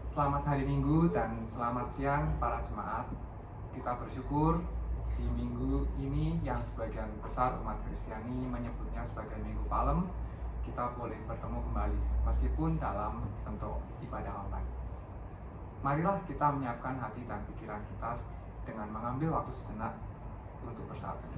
Selamat hari Minggu dan selamat siang para jemaat. Kita bersyukur di minggu ini yang sebagian besar umat Kristiani menyebutnya sebagai Minggu Palem, kita boleh bertemu kembali meskipun dalam bentuk ibadah online. Marilah kita menyiapkan hati dan pikiran kita dengan mengambil waktu sejenak untuk bersatu.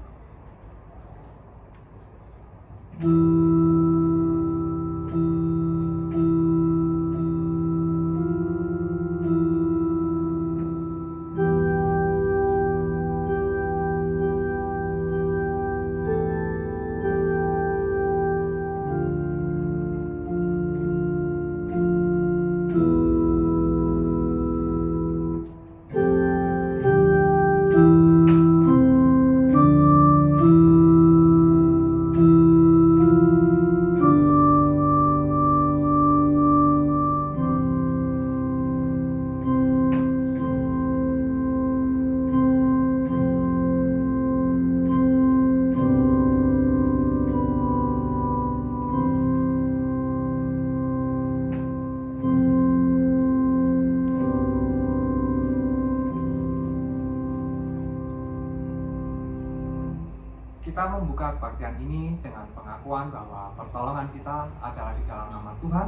Kita membuka kebaktian ini dengan pengakuan bahwa pertolongan kita adalah di dalam nama Tuhan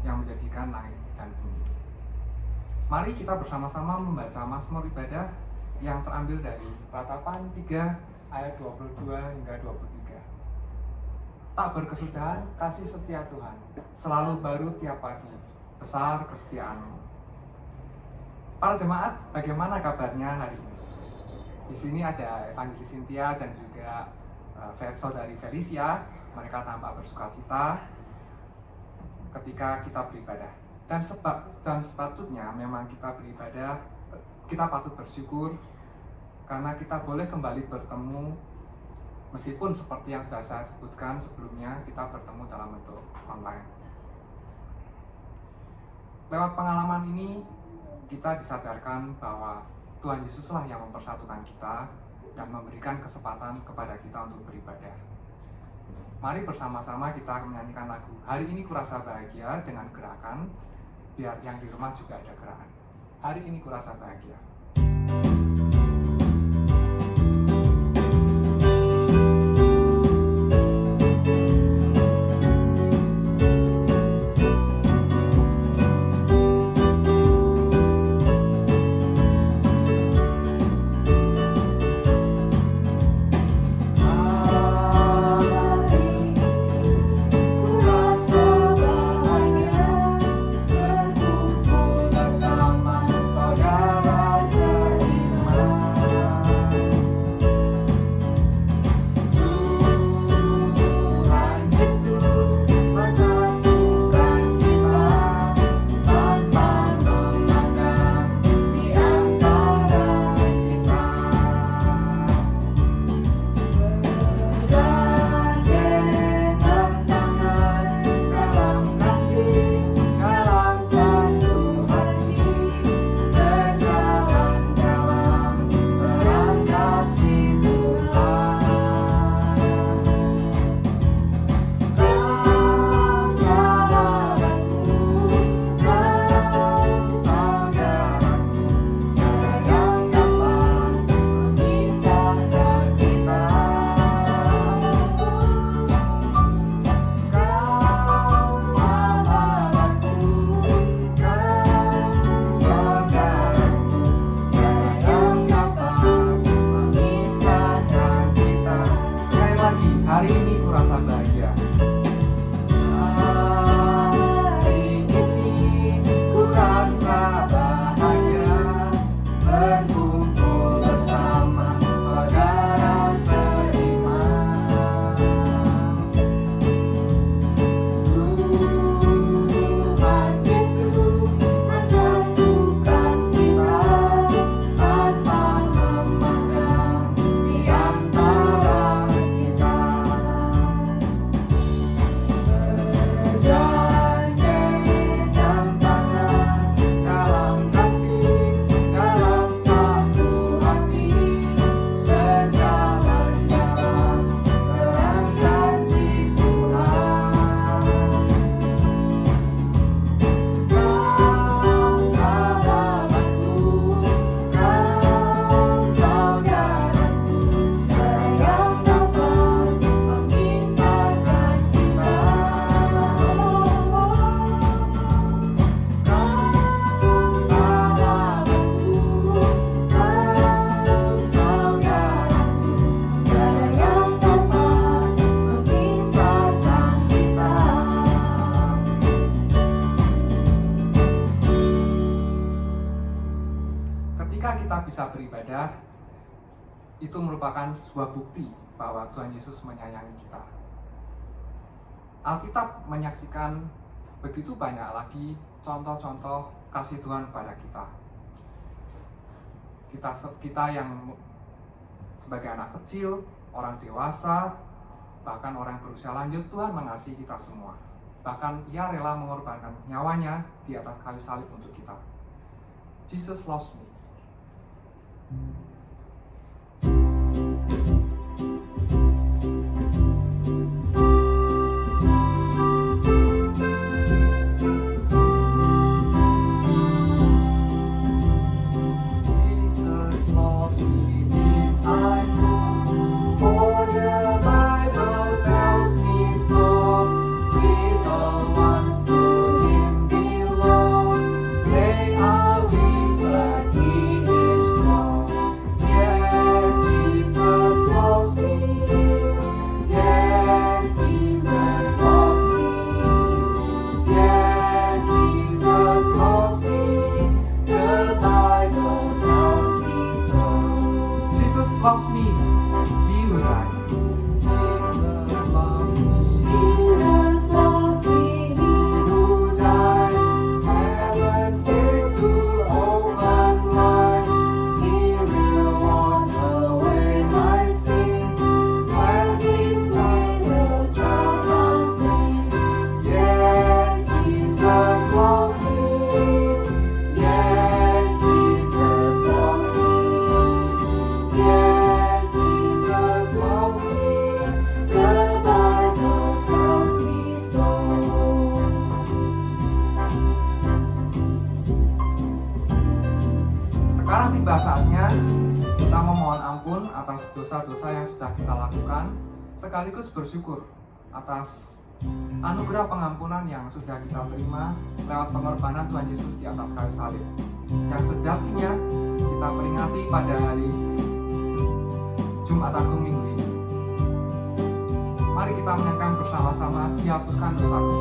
yang menjadikan langit dan bumi. Mari kita bersama-sama membaca Mazmur ibadah yang terambil dari Ratapan 3 ayat 22 hingga 23. Tak berkesudahan kasih setia Tuhan, selalu baru tiap pagi, besar kesetiaan-Mu. Para jemaat, bagaimana kabarnya hari ini? Di sini ada Evangelis Cynthia dan juga saudari Felicia. Mereka tampak bersukacita ketika kita beribadah. Dan sepatutnya memang kita beribadah, kita patut bersyukur karena kita boleh kembali bertemu, meskipun seperti yang sudah saya sebutkan sebelumnya, kita bertemu dalam bentuk online. Lewat pengalaman ini, kita disadarkan bahwa Tuhan Yesuslah yang mempersatukan kita dan memberikan kesempatan kepada kita untuk beribadah. Mari bersama-sama kita menyanyikan lagu Hari Ini Kurasa Bahagia dengan gerakan, biar yang di rumah juga ada gerakan. Hari Ini Kurasa Bahagia. Bersama saudara seiman. ketika kita bisa beribadah, itu merupakan sebuah bukti bahwa Tuhan Yesus menyayangi kita. Alkitab menyaksikan begitu banyak lagi contoh-contoh kasih Tuhan pada kita. Kita yang sebagai anak kecil, orang dewasa, bahkan orang berusia lanjut, Tuhan mengasihi kita semua. Bahkan Ia rela mengorbankan nyawanya di atas kayu salib untuk kita. Jesus loves me. Loves me. Do you right? Jesus loves me. Jesus loves me. Who died heaven's gate to open wide. He will wash away my sin. When He sang the child of sin. Yes, Jesus loves me. Yes, Jesus loves me. Yes. Sekarang tiba saatnya kita memohon ampun atas dosa-dosa yang sudah kita lakukan, sekaligus bersyukur atas anugerah pengampunan yang sudah kita terima lewat pengorbanan Tuhan Yesus di atas kayu salib, yang sejatinya kita peringati pada hari Jumat Agung minggu ini. Mari kita menyanyikan bersama-sama dihapuskan dosaku.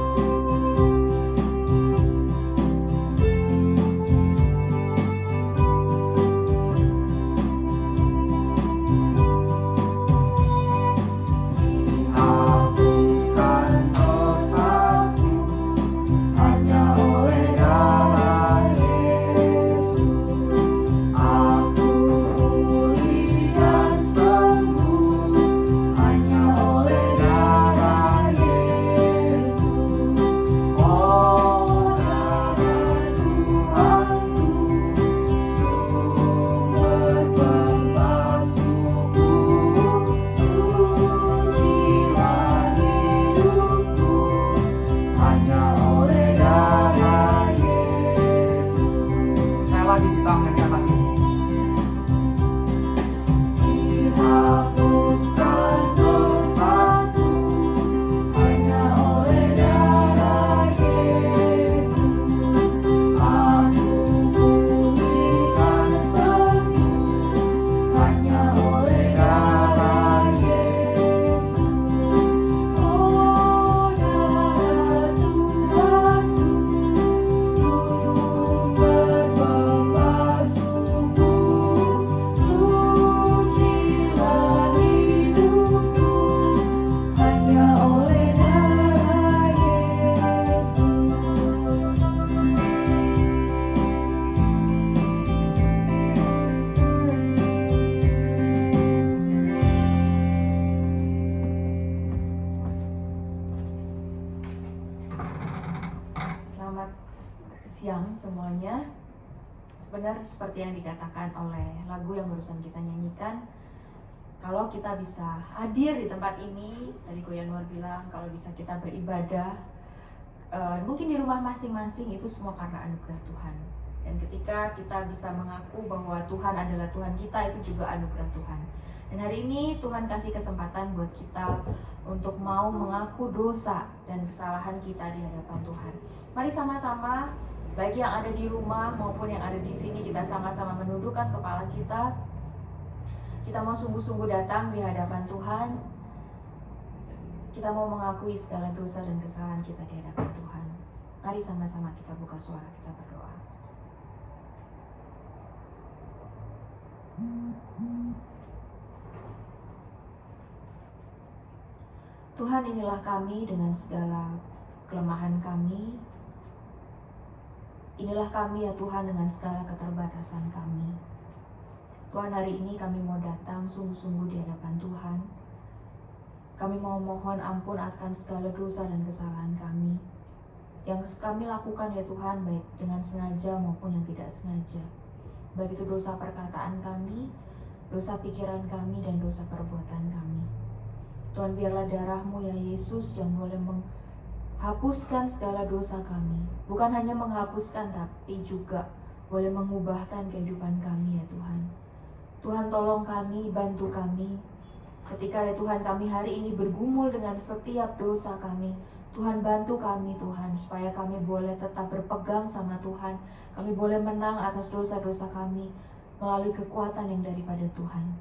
siang semuanya. Sebenarnya seperti yang dikatakan oleh lagu yang barusan kita nyanyikan, kalau kita bisa hadir di tempat ini, tadi Ko Yanuar bilang kalau bisa kita beribadah, mungkin di rumah masing-masing, itu semua karena anugerah Tuhan. Dan ketika kita bisa mengaku bahwa Tuhan adalah Tuhan kita, itu juga anugerah Tuhan. Dan hari ini Tuhan kasih kesempatan buat kita untuk mau mengaku dosa dan kesalahan kita di hadapan Tuhan. Mari sama-sama, baik yang ada di rumah maupun yang ada di sini, kita sama-sama menundukkan kepala kita. Kita mau sungguh-sungguh datang di hadapan Tuhan. Kita mau mengakui segala dosa dan kesalahan kita di hadapan Tuhan. Mari sama-sama kita buka suara, kita berdoa. Tuhan, inilah kami dengan segala kelemahan kami. Inilah kami ya Tuhan dengan segala keterbatasan kami. Tuhan, hari ini kami mau datang sungguh-sungguh di hadapan Tuhan. Kami mau mohon ampun akan segala dosa dan kesalahan kami yang kami lakukan ya Tuhan, baik dengan sengaja maupun yang tidak sengaja. Baik itu dosa perkataan kami, dosa pikiran kami, dan dosa perbuatan kami. Tuhan, biarlah darah-Mu ya Yesus yang boleh menghapuskan segala dosa kami. Bukan hanya menghapuskan, tapi juga boleh mengubahkan kehidupan kami ya Tuhan. Tuhan, tolong kami, bantu kami. Ketika ya Tuhan kami hari ini bergumul dengan setiap dosa kami, Tuhan bantu kami Tuhan, supaya kami boleh tetap berpegang sama Tuhan. Kami boleh menang atas dosa-dosa kami melalui kekuatan yang daripada Tuhan.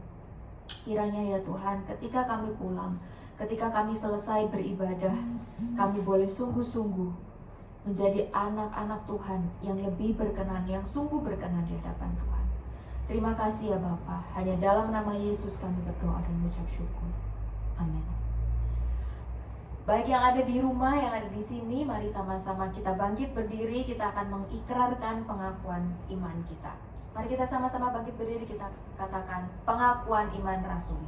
Kiranya ya Tuhan, ketika kami pulang, ketika kami selesai beribadah, kami boleh sungguh-sungguh menjadi anak-anak Tuhan yang lebih berkenan, yang sungguh berkenan di hadapan Tuhan. Terima kasih ya Bapa. Hanya dalam nama Yesus kami berdoa dan mengucap syukur. Amin. Baik yang ada di rumah, yang ada di sini, mari sama-sama kita bangkit berdiri. Kita akan mengikrarkan pengakuan iman kita. Mari kita sama-sama bangkit berdiri, kita katakan pengakuan iman rasuli.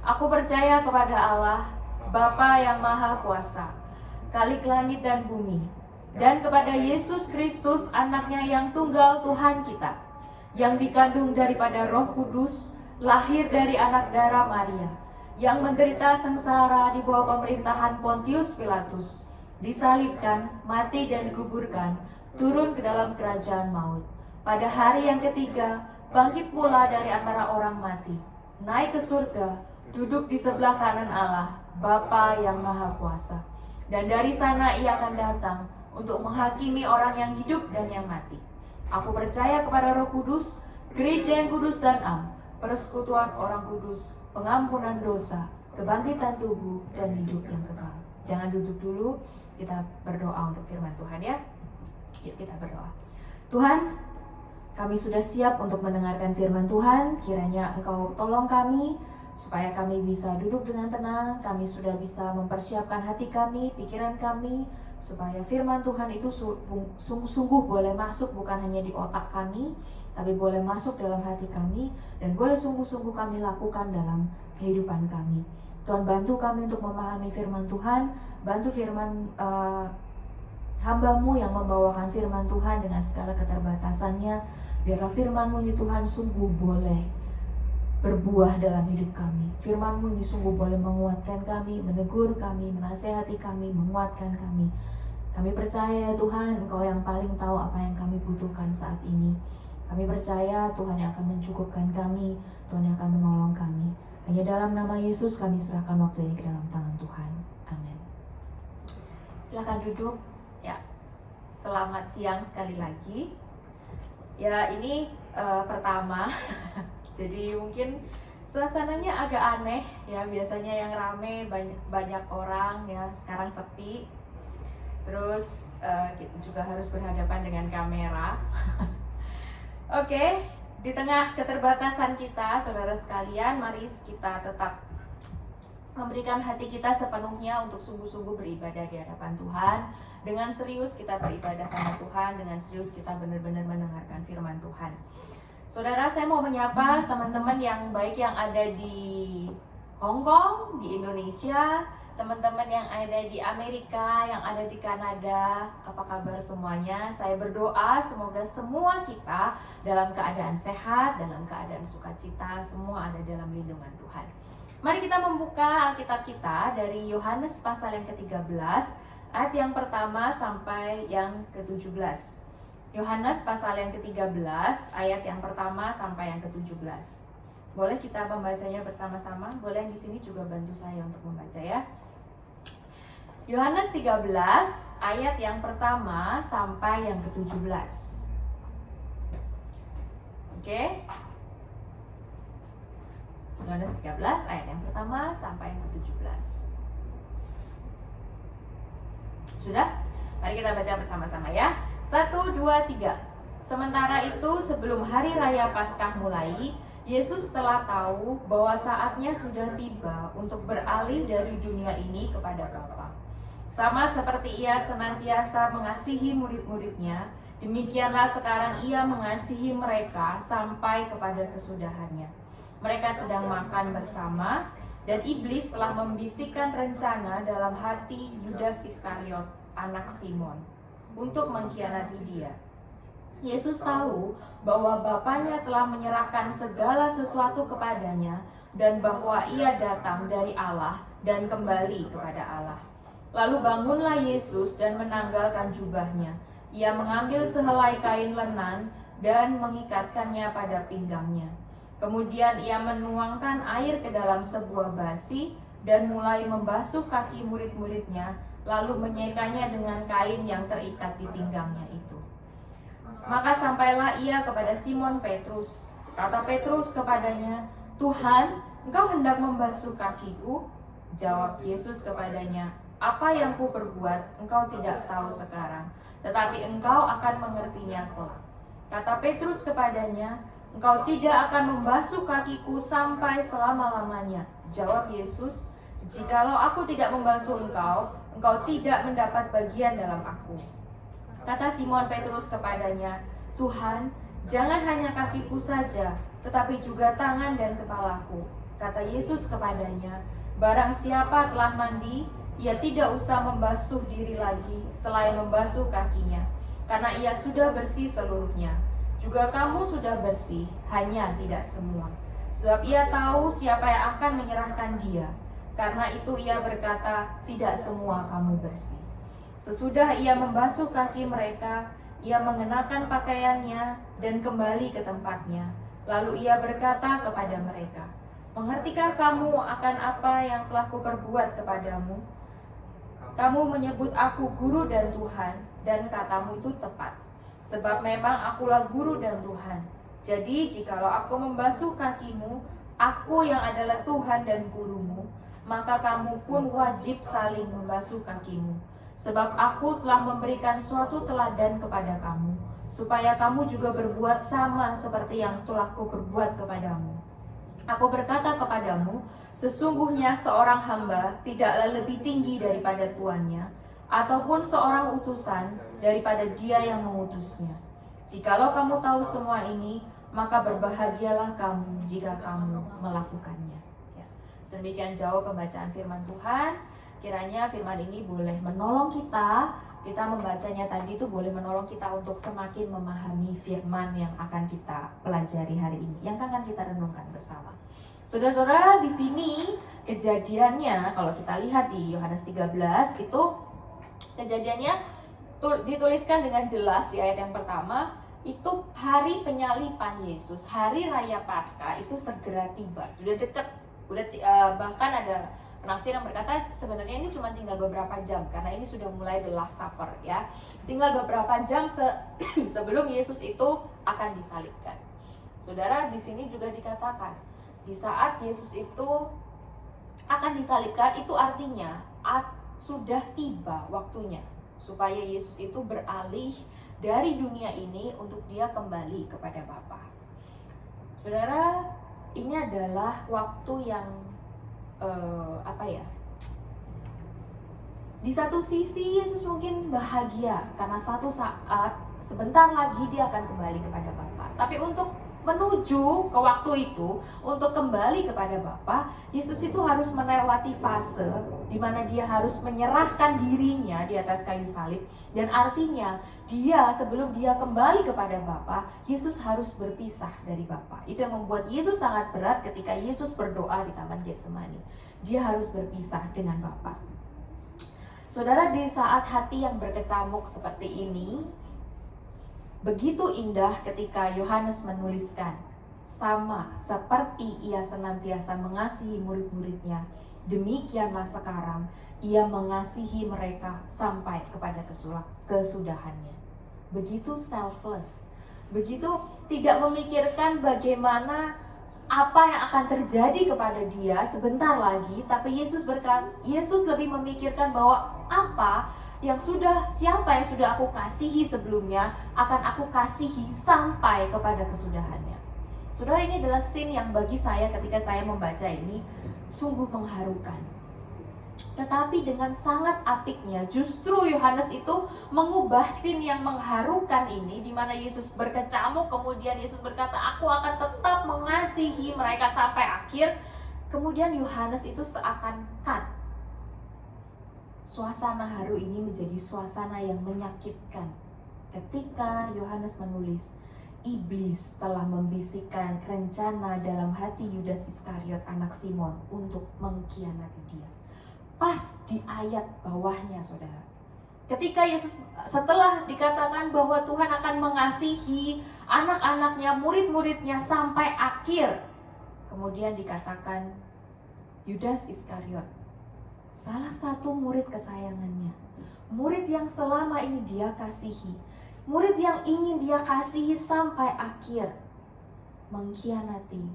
Aku percaya kepada Allah, Bapa yang Maha Kuasa, Khalik langit dan bumi, dan kepada Yesus Kristus, anaknya yang tunggal Tuhan kita, yang dikandung daripada Roh Kudus, lahir dari anak darah Maria, yang menderita sengsara di bawah pemerintahan Pontius Pilatus, disalibkan, mati dan dikuburkan, turun ke dalam kerajaan maut. Pada hari yang ketiga, bangkit pula dari antara orang mati, naik ke surga, duduk di sebelah kanan Allah, Bapa yang Maha Kuasa. Dan dari sana ia akan datang untuk menghakimi orang yang hidup dan yang mati. Aku percaya kepada Roh Kudus, gereja yang kudus dan am, persekutuan orang kudus, pengampunan dosa, kebangkitan tubuh, dan hidup yang kekal. Jangan duduk dulu, kita berdoa untuk firman Tuhan ya. Yuk kita berdoa. Tuhan, kami sudah siap untuk mendengarkan firman Tuhan. Kiranya Engkau tolong kami, supaya kami bisa duduk dengan tenang. Kami sudah bisa mempersiapkan hati kami, pikiran kami, supaya firman Tuhan itu sungguh-sungguh boleh masuk bukan hanya di otak kami, tapi boleh masuk dalam hati kami, dan boleh sungguh-sungguh kami lakukan dalam kehidupan kami. Tuhan, bantu kami untuk memahami firman Tuhan. Bantu firman hamba-Mu yang membawakan firman Tuhan dengan segala keterbatasannya. Biarlah firman-Mu ini Tuhan sungguh boleh berbuah dalam hidup kami. Firman-Mu ini sungguh boleh menguatkan kami, menegur kami, menasehati kami, menguatkan kami. Kami percaya Tuhan, Engkau yang paling tahu apa yang kami butuhkan saat ini. Kami percaya Tuhan yang akan mencukupkan kami, Tuhan yang akan menolong kami. Hanya dalam nama Yesus kami serahkan waktu ini ke dalam tangan Tuhan. Amin. Silakan duduk. Ya, selamat siang sekali lagi. Ya, ini pertama. Jadi mungkin suasananya agak aneh ya. Biasanya yang rame banyak orang ya, sekarang sepi. Terus kita juga harus berhadapan dengan kamera. Oke, di tengah keterbatasan kita, saudara sekalian, mari kita tetap memberikan hati kita sepenuhnya untuk sungguh-sungguh beribadah di hadapan Tuhan. Dengan serius kita beribadah sama Tuhan, dengan serius kita benar-benar mendengarkan firman Tuhan. Saudara, saya mau menyapa teman-teman yang baik yang ada di Hong Kong, di Indonesia, teman-teman yang ada di Amerika, yang ada di Kanada. Apa kabar semuanya? Saya berdoa semoga semua kita dalam keadaan sehat, dalam keadaan sukacita, semua ada dalam lindungan Tuhan. Mari kita membuka Alkitab kita dari Yohanes pasal yang ke-13, ayat yang pertama sampai yang ke-17. Yohanes pasal yang ke-13, ayat yang pertama sampai yang ke-17. Boleh kita membacanya bersama-sama? Boleh yang di sini juga bantu saya untuk membaca ya. Yohanes 13 ayat yang pertama sampai yang ke-17. Oke. Yohanes 13 ayat yang pertama sampai yang ke-17. Sudah? Mari kita baca bersama-sama ya. 1, 2, 3. Sementara itu sebelum hari raya Paskah mulai, Yesus telah tahu bahwa saatnya sudah tiba untuk beralih dari dunia ini kepada Bapa. Sama seperti Ia senantiasa mengasihi murid-muridnya, demikianlah sekarang Ia mengasihi mereka sampai kepada kesudahannya. Mereka sedang makan bersama, dan iblis telah membisikkan rencana dalam hati Yudas Iskariot, anak Simon, untuk mengkhianati Dia. Yesus tahu bahwa Bapanya telah menyerahkan segala sesuatu kepadanya dan bahwa Ia datang dari Allah dan kembali kepada Allah. Lalu bangunlah Yesus dan menanggalkan jubahnya. Ia mengambil sehelai kain lenan dan mengikatkannya pada pinggangnya. Kemudian Ia menuangkan air ke dalam sebuah basi dan mulai membasuh kaki murid-muridnya, lalu menyekanya dengan kain yang terikat di pinggangnya itu. Maka sampailah Ia kepada Simon Petrus. Kata Petrus kepadanya, "Tuhan, Engkau hendak membasuh kakiku?" Jawab Yesus kepadanya, "Apa yang kuperbuat Engkau tidak tahu sekarang, tetapi Engkau akan mengertinya kelak." Kata Petrus kepadanya, "Engkau tidak akan membasuh kakiku sampai selama-lamanya." Jawab Yesus, "Jikalau aku tidak membasuh engkau, engkau tidak mendapat bagian dalam aku." Kata Simon Petrus kepadanya, "Tuhan, jangan hanya kakiku saja, tetapi juga tangan dan kepalaku." Kata Yesus kepadanya, "Barang siapa telah mandi, ia tidak usah membasuh diri lagi selain membasuh kakinya, karena ia sudah bersih seluruhnya. Juga kamu sudah bersih, hanya tidak semua. Sebab ia tahu siapa yang akan menyerahkan dia. Karena itu ia berkata, tidak semua kamu bersih." Sesudah Ia membasuh kaki mereka, Ia mengenakan pakaiannya dan kembali ke tempatnya. Lalu Ia berkata kepada mereka, "Mengertikah kamu akan apa yang telah kuperbuat kepadamu? Kamu menyebut aku guru dan Tuhan, dan katamu itu tepat. Sebab memang akulah guru dan Tuhan. Jadi jikalau aku membasuh kakimu, aku yang adalah Tuhan dan gurumu, maka kamu pun wajib saling membasuh kakimu. Sebab aku telah memberikan suatu teladan kepada kamu, supaya kamu juga berbuat sama seperti yang telah kuperbuat kepadamu. Aku berkata kepadamu, sesungguhnya seorang hamba tidaklah lebih tinggi daripada tuannya, ataupun seorang utusan daripada dia yang mengutusnya. Jikalau kamu tahu semua ini, maka berbahagialah kamu jika kamu melakukannya." Ya. Sedemikian jauh pembacaan firman Tuhan. Kiranya firman ini boleh menolong kita membacanya tadi itu boleh menolong kita untuk semakin memahami firman yang akan kita pelajari hari ini, yang akan kita renungkan bersama. Saudara-saudara, di sini kejadiannya kalau kita lihat di Yohanes 13 itu kejadiannya dituliskan dengan jelas di ayat yang pertama, itu hari penyalipan Yesus, hari raya Paskah itu segera tiba, sudah dekat, bahkan ada penafsir yang berkata sebenarnya ini cuma tinggal beberapa jam karena ini sudah mulai the Last Supper ya. Tinggal beberapa jam sebelum Yesus itu akan disalibkan. Saudara, di sini juga dikatakan di saat Yesus itu akan disalibkan itu artinya sudah tiba waktunya supaya Yesus itu beralih dari dunia ini untuk dia kembali kepada Bapa. Saudara, ini adalah waktu yang di satu sisi Yesus mungkin bahagia karena suatu saat sebentar lagi dia akan kembali kepada Bapa. Tapi untuk menuju ke waktu itu, untuk kembali kepada Bapa, Yesus itu harus melewati fase di mana dia harus menyerahkan dirinya di atas kayu salib. Dan artinya dia sebelum dia kembali kepada Bapa, Yesus harus berpisah dari Bapa. Itu yang membuat Yesus sangat berat ketika Yesus berdoa di Taman Getsemani. Dia harus berpisah dengan Bapa. Saudara, di saat hati yang berkecamuk seperti ini, begitu indah ketika Yohanes menuliskan, sama seperti ia senantiasa mengasihi murid-muridnya, demikianlah sekarang ia mengasihi mereka sampai kepada kesudahannya. Begitu selfless, begitu tidak memikirkan bagaimana apa yang akan terjadi kepada dia sebentar lagi, tapi Yesus lebih memikirkan bahwa siapa yang sudah aku kasihi sebelumnya akan aku kasihi sampai kepada kesudahannya. Saudara, ini adalah scene yang bagi saya ketika saya membaca ini sungguh mengharukan. Tetapi dengan sangat apiknya justru Yohanes itu mengubah scene yang mengharukan ini, di mana Yesus berkecamuk, kemudian Yesus berkata, aku akan tetap mengasihi mereka sampai akhir. Kemudian Yohanes itu seakan cut. Suasana haru ini menjadi suasana yang menyakitkan ketika Yohanes menulis, iblis telah membisikkan rencana dalam hati Yudas Iskariot anak Simon untuk mengkhianati dia. Pas di ayat bawahnya, saudara, ketika Yesus setelah dikatakan bahwa Tuhan akan mengasihi anak-anaknya, murid-muridnya sampai akhir, kemudian dikatakan Yudas Iskariot, salah satu murid kesayangannya, murid yang selama ini dia kasihi, murid yang ingin dia kasihi sampai akhir, mengkhianati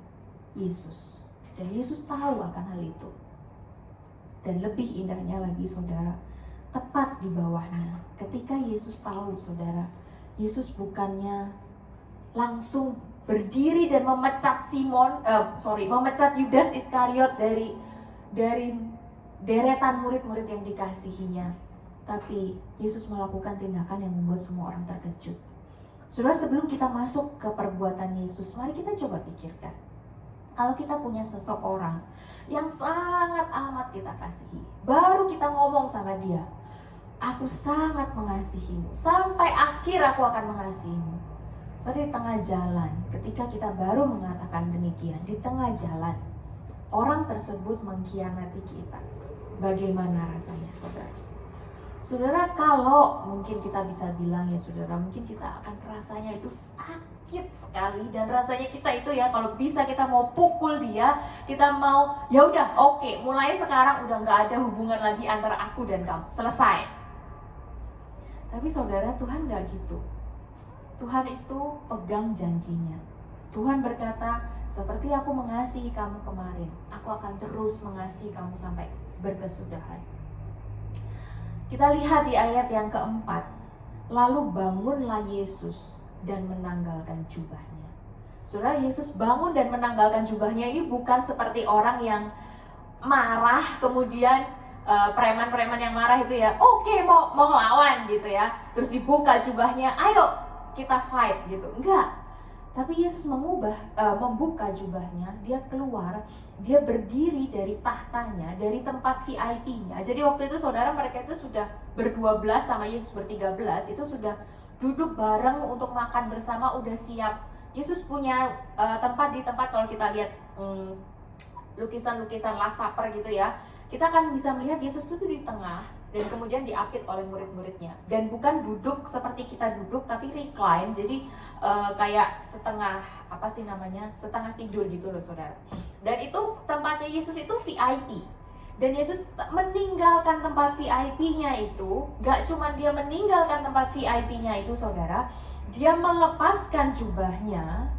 Yesus. Dan Yesus tahu akan hal itu. Dan lebih indahnya lagi, saudara, tepat di bawahnya, ketika Yesus tahu, saudara, Yesus bukannya langsung berdiri dan memecat memecat Yudas Iskariot dari deretan murid-murid yang dikasihinya. Tapi Yesus melakukan tindakan yang membuat semua orang terkejut. Saudara, sebelum kita masuk ke perbuatan Yesus, mari kita coba pikirkan. Kalau kita punya seseorang yang sangat amat kita kasihi, baru kita ngomong sama dia, aku sangat mengasihimu, sampai akhir aku akan mengasihimu. Saudara, di tengah jalan, ketika kita baru mengatakan demikian, di tengah jalan, orang tersebut mengkhianati kita. Bagaimana rasanya, saudara? Saudara, kalau mungkin kita bisa bilang ya saudara, mungkin kita akan rasanya itu sakit sekali, dan rasanya kita itu ya kalau bisa kita mau pukul dia, kita mau ya udah oke, mulai sekarang udah nggak ada hubungan lagi antara aku dan kamu, selesai. Tapi saudara, Tuhan nggak gitu. Tuhan itu pegang janjinya. Tuhan berkata, seperti aku mengasihi kamu kemarin, aku akan terus mengasihi kamu sampai berkesudahan. Kita lihat di ayat yang keempat, lalu bangunlah Yesus dan menanggalkan jubahnya. Saudara, Yesus bangun dan menanggalkan jubahnya ini bukan seperti orang yang marah, kemudian preman-preman yang marah itu ya, oke, mau ngelawan gitu ya, terus dibuka jubahnya, ayo kita fight gitu. Enggak. Tapi Yesus membuka jubahnya, dia keluar, dia berdiri dari tahtanya, dari tempat VIP-nya. Jadi waktu itu saudara, mereka itu sudah ber-12 sama Yesus ber-13, itu sudah duduk bareng untuk makan bersama, udah siap. Yesus punya tempat di tempat, kalau kita lihat lukisan-lukisan Last Supper gitu ya, kita akan bisa melihat Yesus itu di tengah, dan kemudian diapit oleh murid-muridnya. Dan bukan duduk seperti kita duduk, tapi recline, jadi kayak setengah setengah tidur gitu loh saudara. Dan itu tempatnya Yesus itu VIP. Dan Yesus meninggalkan tempat VIP-nya itu, gak cuma dia meninggalkan tempat VIP-nya itu saudara, dia melepaskan jubahnya.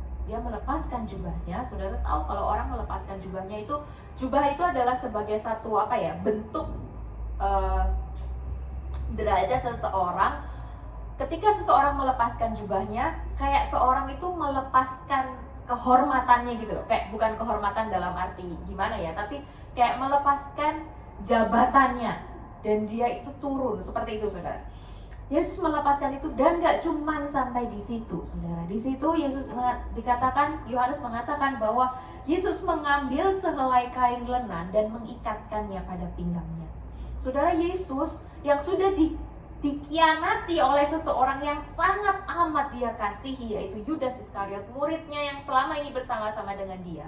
Saudara tahu kalau orang melepaskan jubahnya itu, jubah itu adalah sebagai satu bentuk derajat seseorang. Ketika seseorang melepaskan jubahnya, kayak seorang itu melepaskan kehormatannya gitu loh. Kayak bukan kehormatan dalam arti gimana ya, tapi kayak melepaskan jabatannya, dan dia itu turun, seperti itu saudara. Yesus melepaskan itu, dan gak cuman sampai di situ saudara. Di situ Yohanes mengatakan bahwa Yesus mengambil sehelai kain lenan dan mengikatkannya pada pinggangnya. Saudara, Yesus yang sudah dikhianati oleh seseorang yang sangat amat dia kasihi, yaitu Yudas Iskariot, muridnya yang selama ini bersama-sama dengan dia.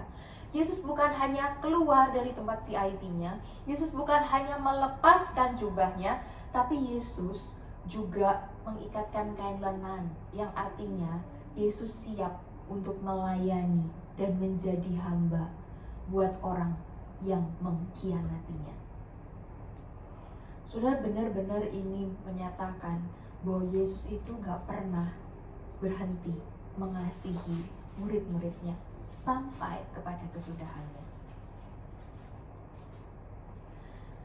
Yesus bukan hanya keluar dari tempat VIP-nya, Yesus bukan hanya melepaskan jubahnya, tapi Yesus juga mengikatkan kain lenan, yang artinya Yesus siap untuk melayani dan menjadi hamba buat orang yang mengkhianatinya. Saudara, benar-benar ini menyatakan bahwa Yesus itu gak pernah berhenti mengasihi murid-muridnya sampai kepada kesudahannya.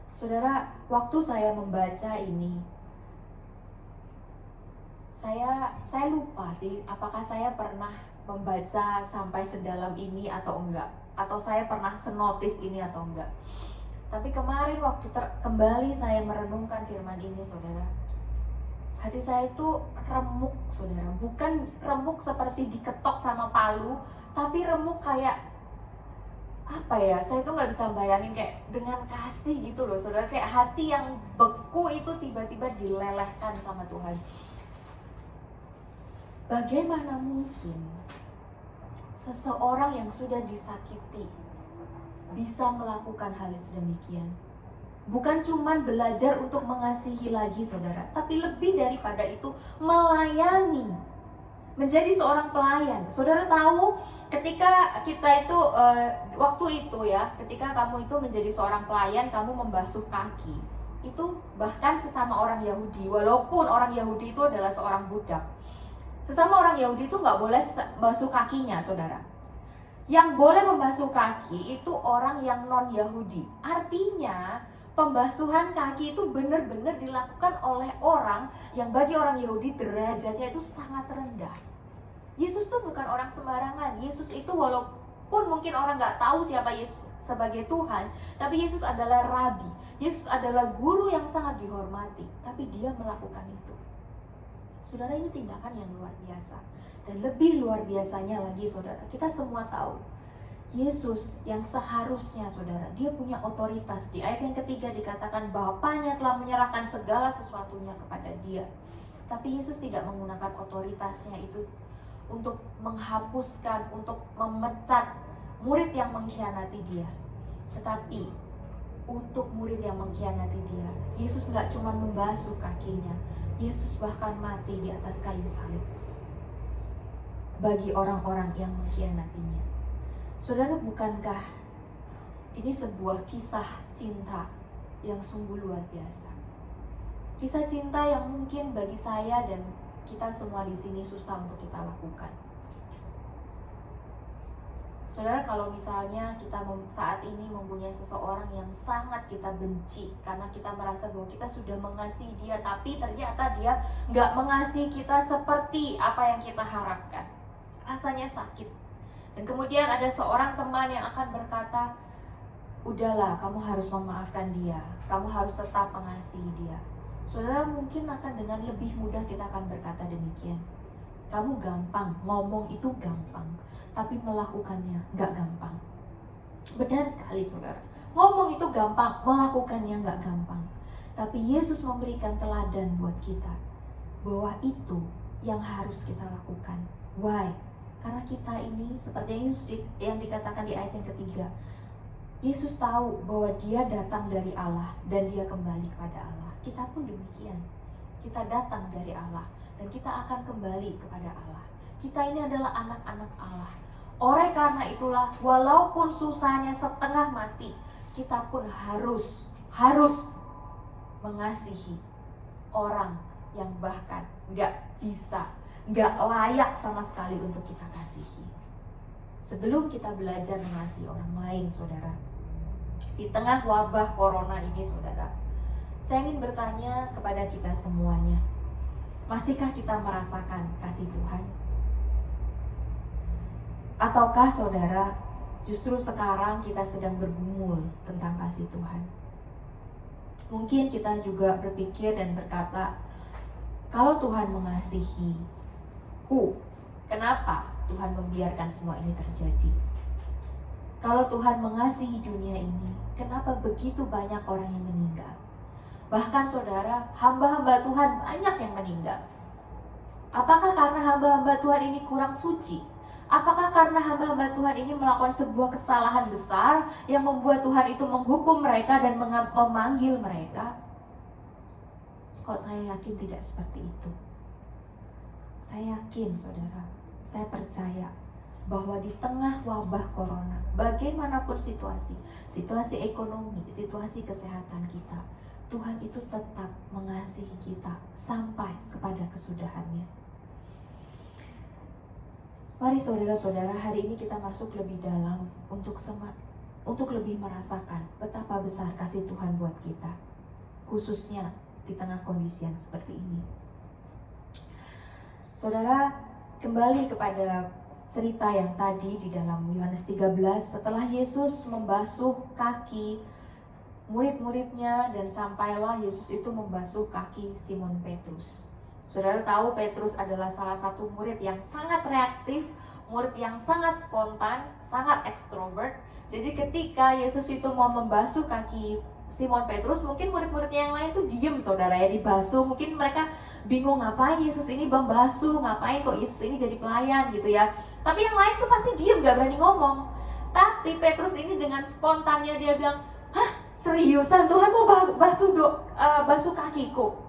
Saudara, waktu saya membaca ini, Saya lupa sih apakah saya pernah membaca sampai sedalam ini atau enggak, atau saya pernah senotis ini atau enggak. Tapi kemarin waktu kembali saya merenungkan firman ini, saudara, hati saya itu remuk, saudara. Bukan remuk seperti diketok sama palu, tapi remuk kayak apa ya, saya tuh nggak bisa bayangin, kayak dengan kasih gitu loh, saudara. Kayak hati yang beku itu tiba-tiba dilelehkan sama Tuhan. Bagaimana mungkin seseorang yang sudah disakiti bisa melakukan hal sedemikian? Bukan cuma belajar untuk mengasihi lagi, saudara, tapi lebih daripada itu, melayani, menjadi seorang pelayan. Saudara tahu, ketika kita itu waktu itu ya, ketika kamu itu menjadi seorang pelayan, kamu membasuh kaki, itu bahkan sesama orang Yahudi, walaupun orang Yahudi itu adalah seorang budak, sesama orang Yahudi itu nggak boleh basuh kakinya, saudara. Yang boleh membasuh kaki itu orang yang non-Yahudi. Artinya pembasuhan kaki itu benar-benar dilakukan oleh orang yang bagi orang Yahudi derajatnya itu sangat rendah. Yesus itu bukan orang sembarangan. Yesus itu walaupun mungkin orang nggak tahu siapa Yesus sebagai Tuhan, tapi Yesus adalah rabi. Yesus adalah guru yang sangat dihormati. Tapi dia melakukan itu. Saudara, ini tindakan yang luar biasa. Dan lebih luar biasanya lagi, saudara, kita semua tahu Yesus yang seharusnya, saudara, dia punya otoritas. Di ayat yang ketiga dikatakan Bapanya telah menyerahkan segala sesuatunya kepada dia. Tapi Yesus tidak menggunakan otoritasnya itu untuk menghapuskan, untuk memecat murid yang mengkhianati dia. Tetapi untuk murid yang mengkhianati dia, Yesus gak cuma membasuh kakinya, Yesus bahkan mati di atas kayu salib bagi orang-orang yang mengkhianatinya. Saudara, bukankah ini sebuah kisah cinta yang sungguh luar biasa? Kisah cinta yang mungkin bagi saya dan kita semua di sini susah untuk kita lakukan. Saudara, kalau misalnya kita saat ini mempunyai seseorang yang sangat kita benci karena kita merasa bahwa kita sudah mengasihi dia, tapi ternyata dia nggak mengasihi kita seperti apa yang kita harapkan, rasanya sakit. Dan kemudian ada seorang teman yang akan berkata, udahlah, kamu harus memaafkan dia, kamu harus tetap mengasihi dia. Saudara, mungkin akan dengan lebih mudah kita akan berkata demikian. Kamu gampang, ngomong itu gampang, tapi melakukannya gak gampang. Benar sekali, saudara. Ngomong itu gampang, melakukannya gak gampang. Tapi Yesus memberikan teladan buat kita bahwa itu yang harus kita lakukan. Why? Karena kita ini, seperti yang dikatakan di ayat yang ketiga, Yesus tahu bahwa dia datang dari Allah dan dia kembali kepada Allah. Kita pun demikian. Kita datang dari Allah dan kita akan kembali kepada Allah. Kita ini adalah anak-anak Allah. Oleh karena itulah, walaupun susahnya setengah mati, kita pun harus mengasihi orang yang bahkan gak bisa, gak layak sama sekali untuk kita kasihi. Sebelum kita belajar mengasihi orang lain, saudara, di tengah wabah corona ini, saudara, saya ingin bertanya kepada kita semuanya, masihkah kita merasakan kasih Tuhan? Ataukah, saudara, justru sekarang kita sedang bergumul tentang kasih Tuhan? Mungkin kita juga berpikir dan berkata, kalau Tuhan mengasihiku, kenapa Tuhan membiarkan semua ini terjadi? Kalau Tuhan mengasihi dunia ini, kenapa begitu banyak orang yang meninggal? Bahkan, saudara, hamba-hamba Tuhan banyak yang meninggal. Apakah karena hamba-hamba Tuhan ini kurang suci? Apakah karena hamba-hamba Tuhan ini melakukan sebuah kesalahan besar yang membuat Tuhan itu menghukum mereka dan memanggil mereka? Kok saya yakin tidak seperti itu. Saya yakin, saudara, saya percaya bahwa di tengah wabah corona, bagaimanapun situasi ekonomi, situasi kesehatan kita, Tuhan itu tetap mengasihi kita sampai kepada kesudahannya. Mari saudara-saudara, hari ini kita masuk lebih dalam untuk lebih merasakan betapa besar kasih Tuhan buat kita, khususnya di tengah kondisi yang seperti ini. Saudara, kembali kepada cerita yang tadi di dalam Yohanes 13, setelah Yesus membasuh kaki murid-muridnya dan sampailah Yesus itu membasuh kaki Simon Petrus. Saudara tahu Petrus adalah salah satu murid yang sangat reaktif, murid yang sangat spontan, sangat ekstrovert. Jadi ketika Yesus itu mau membasuh kaki Simon Petrus, mungkin murid-muridnya yang lain tuh diem saudara ya, dibasuh. Mungkin mereka bingung ngapain Yesus ini membasuh, ngapain kok Yesus ini jadi pelayan gitu ya. Tapi yang lain tuh pasti diem, gak berani ngomong. Tapi Petrus ini dengan spontannya dia bilang, hah seriusan Tuhan mau basuh kakiku?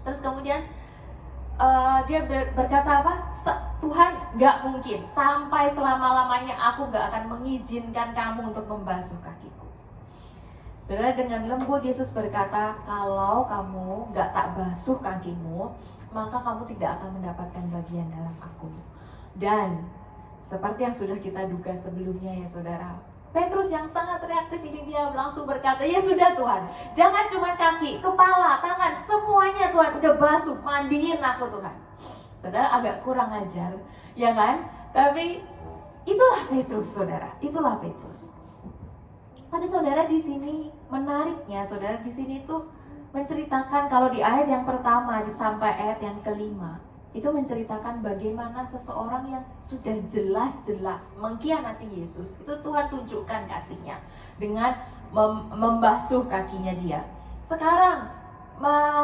Terus kemudian dia berkata apa? Tuhan gak mungkin, sampai selama-lamanya aku gak akan mengizinkan kamu untuk membasuh kakiku. Saudara, dengan lembut Yesus berkata, kalau kamu gak tak basuh kakimu, maka kamu tidak akan mendapatkan bagian dalam aku. Dan seperti yang sudah kita duga sebelumnya ya saudara, Petrus yang sangat reaktif ini dia langsung berkata, ya sudah Tuhan, jangan cuma kaki, kepala, tangan, semuanya Tuhan udah basuh, mandiin aku Tuhan. Saudara, agak kurang ajar, ya kan? Tapi itulah Petrus saudara, itulah Petrus. Tapi saudara di sini menariknya, saudara di sini tuh menceritakan kalau di ayat yang pertama sampai ayat yang kelima itu menceritakan bagaimana seseorang yang sudah jelas-jelas mengkhianati Yesus, itu Tuhan tunjukkan kasihnya dengan membasuh kakinya dia. Sekarang